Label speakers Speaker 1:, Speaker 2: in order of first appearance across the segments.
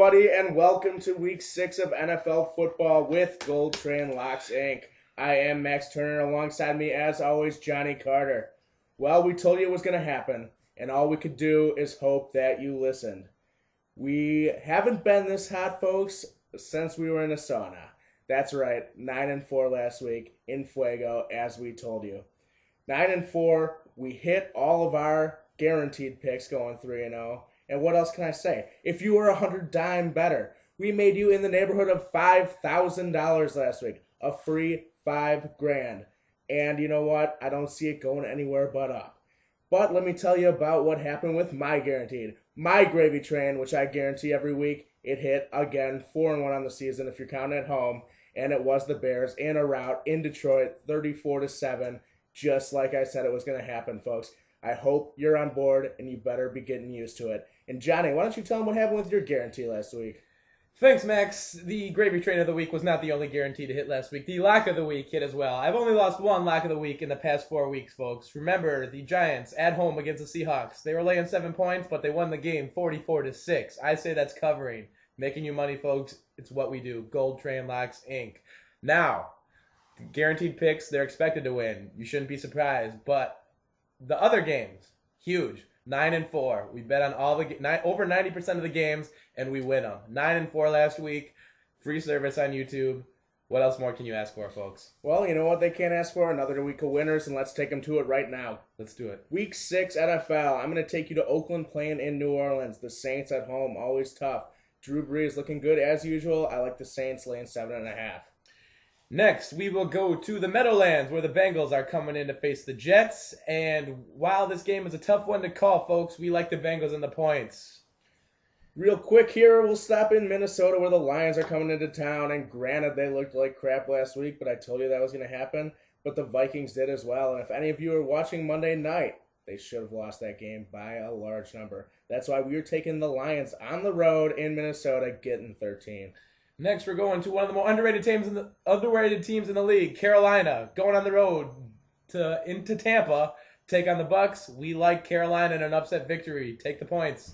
Speaker 1: everybody, and welcome to Week 6 of NFL football with Gold Train Locks, Inc. I am Max Turner. Alongside me, as always, Johnny Carter. Well, we told you it was going to happen, and all we could do is hope that you listened. We haven't been this hot, folks, since we were in a sauna. That's right, 9-4 last week in Fuego, as we told you. 9-4, we hit all of our guaranteed picks going 3-0. And what else can I say? If you were 100 dime better, we made you in the neighborhood of $5,000 last week. A free $5,000. And you know what? I don't see it going anywhere but up. But let me tell you about what happened with my guaranteed. My gravy train, which I guarantee every week, it hit again 4-1 on the season if you're counting at home. And it was the Bears in a rout in Detroit, 34-7, just like I said it was going to happen, folks. I hope you're on board, and you better be getting used to it. And Johnny, why don't you tell them what happened with your guarantee last week?
Speaker 2: Thanks, Max. The gravy train of the week was not the only guarantee to hit last week. The lock of the week hit as well. I've only lost one lock of the week in the past 4 weeks, folks. Remember, the Giants at home against the Seahawks. They were laying 7 points, but they won the game 44-6. I say that's covering. Making you money, folks. It's what we do. Gold Train Locks, Inc. Now, guaranteed picks, they're expected to win. You shouldn't be surprised, but the other games, huge. 9-4. We bet on over 90% of the games, and we win them. 9-4 last week. Free service on YouTube. What else more can you ask for, folks?
Speaker 1: Well, you know what they can't ask for? Another week of winners, and let's take them to it right now.
Speaker 2: Let's do it.
Speaker 1: Week 6 NFL. I'm going to take you to Oakland playing in New Orleans. The Saints at home, always tough. Drew Brees looking good as usual. I like the Saints laying 7.5.
Speaker 2: Next, we will go to the Meadowlands, where the Bengals are coming in to face the Jets. And while this game is a tough one to call, folks, we like the Bengals and the points.
Speaker 1: Real quick here, we'll stop in Minnesota, where the Lions are coming into town. And granted, they looked like crap last week, but I told you that was going to happen. But the Vikings did as well. And if any of you are watching Monday night, they should have lost that game by a large number. That's why we are taking the Lions on the road in Minnesota, getting 13.
Speaker 2: Next, we're going to one of the more underrated teams in the league, Carolina, going on the road into Tampa, take on the Bucks. We like Carolina in an upset victory. Take the points.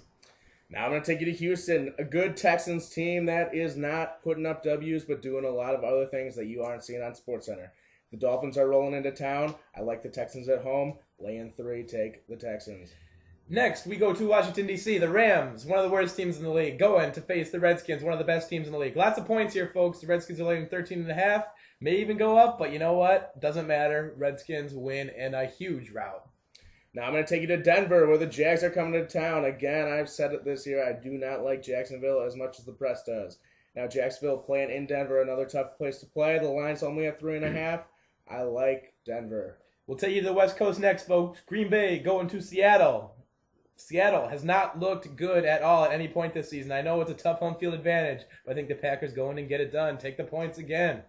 Speaker 1: Now I'm going to take you to Houston, a good Texans team that is not putting up W's but doing a lot of other things that you aren't seeing on SportsCenter. The Dolphins are rolling into town. I like the Texans at home. Laying 3, take the Texans.
Speaker 2: Next, we go to Washington, D.C. The Rams, one of the worst teams in the league, going to face the Redskins, one of the best teams in the league. Lots of points here, folks. The Redskins are laying 13.5. May even go up, but you know what? Doesn't matter. Redskins win in a huge rout.
Speaker 1: Now I'm going to take you to Denver, where the Jags are coming to town. Again, I've said it this year. I do not like Jacksonville as much as the press does. Now, Jacksonville playing in Denver, another tough place to play. The line's only at 3.5. I like Denver.
Speaker 2: We'll take you to the West Coast next, folks. Green Bay going to Seattle. Seattle has not looked good at all at any point this season. I know it's a tough home field advantage, but I think the Packers go in and get it done. Take the points again.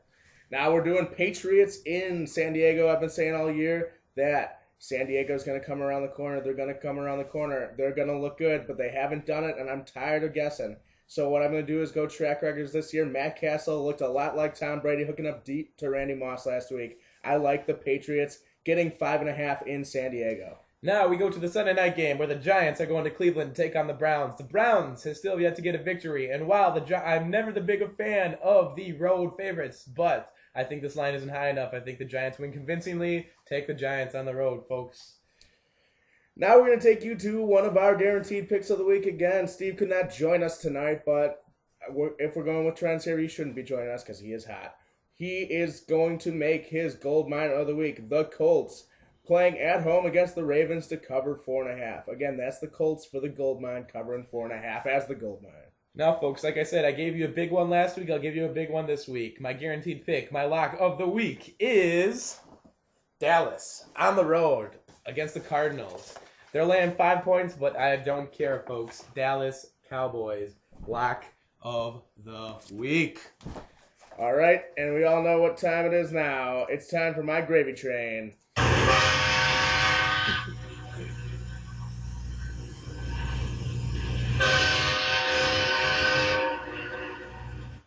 Speaker 1: Now we're doing Patriots in San Diego. I've been saying all year that San Diego's going to come around the corner. They're going to come around the corner. They're going to look good, but they haven't done it, and I'm tired of guessing. So what I'm going to do is go track records this year. Matt Castle looked a lot like Tom Brady hooking up deep to Randy Moss last week. I like the Patriots getting 5.5 in San Diego.
Speaker 2: Now we go to the Sunday night game where the Giants are going to Cleveland to take on the Browns. The Browns have still yet to get a victory, and while I'm never the big fan of the road favorites, but I think this line isn't high enough. I think the Giants win convincingly. Take the Giants on the road, folks.
Speaker 1: Now we're going to take you to one of our guaranteed picks of the week again. Steve could not join us tonight, but if we're going with trends here, he shouldn't be joining us because he is hot. He is going to make his gold mine of the week, the Colts, playing at home against the Ravens to cover 4.5. Again, that's the Colts for the gold mine, covering 4.5 as the gold mine.
Speaker 2: Now, folks, like I said, I gave you a big one last week. I'll give you a big one this week. My guaranteed pick, my lock of the week is Dallas on the road against the Cardinals. They're laying 5 points, but I don't care, folks. Dallas Cowboys, lock of the week.
Speaker 1: All right, and we all know what time it is now. It's time for my gravy train.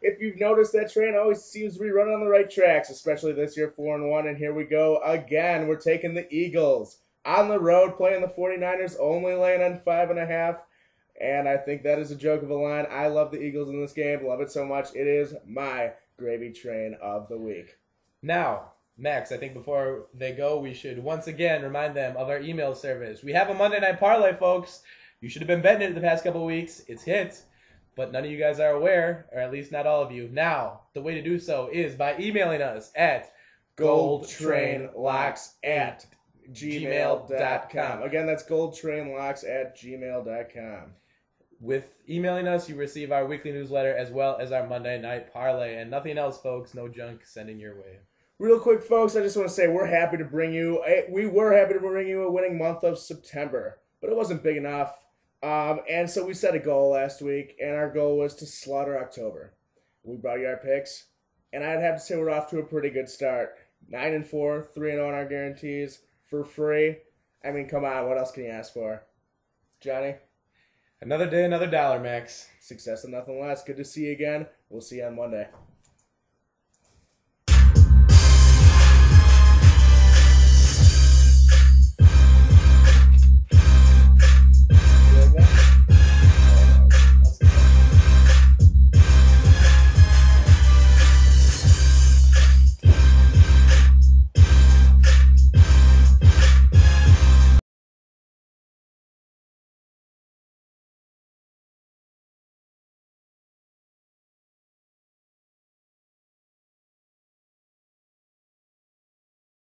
Speaker 1: If you've noticed, that train always seems to be running on the right tracks, especially this year, 4-1, and here we go again. We're taking the Eagles on the road, playing the 49ers, only laying on 5.5. And I think that is a joke of a line. I love the Eagles in this game. Love it so much. It is my gravy train of the week.
Speaker 2: Now, Max, I think before they go, we should once again remind them of our email service. We have a Monday Night Parlay, folks. You should have been betting it the past couple of weeks. It's hit, but none of you guys are aware, or at least not all of you. Now, the way to do so is by emailing us at
Speaker 1: goldtrainlocks@gmail.com. Again, that's goldtrainlocks@gmail.com.
Speaker 2: With emailing us, you receive our weekly newsletter as well as our Monday Night Parlay. And nothing else, folks. No junk sending your way.
Speaker 1: Real quick, folks, I just want to say we were happy to bring you a winning month of September, but it wasn't big enough. And so we set a goal last week, and our goal was to slaughter October. We brought you our picks, and I'd have to say we're off to a pretty good start. 9-4, 3-0 on our guarantees for free. I mean, come on, what else can you ask for? Johnny?
Speaker 2: Another day, another dollar, Max.
Speaker 1: Success and nothing less. Good to see you again. We'll see you on Monday. You like that?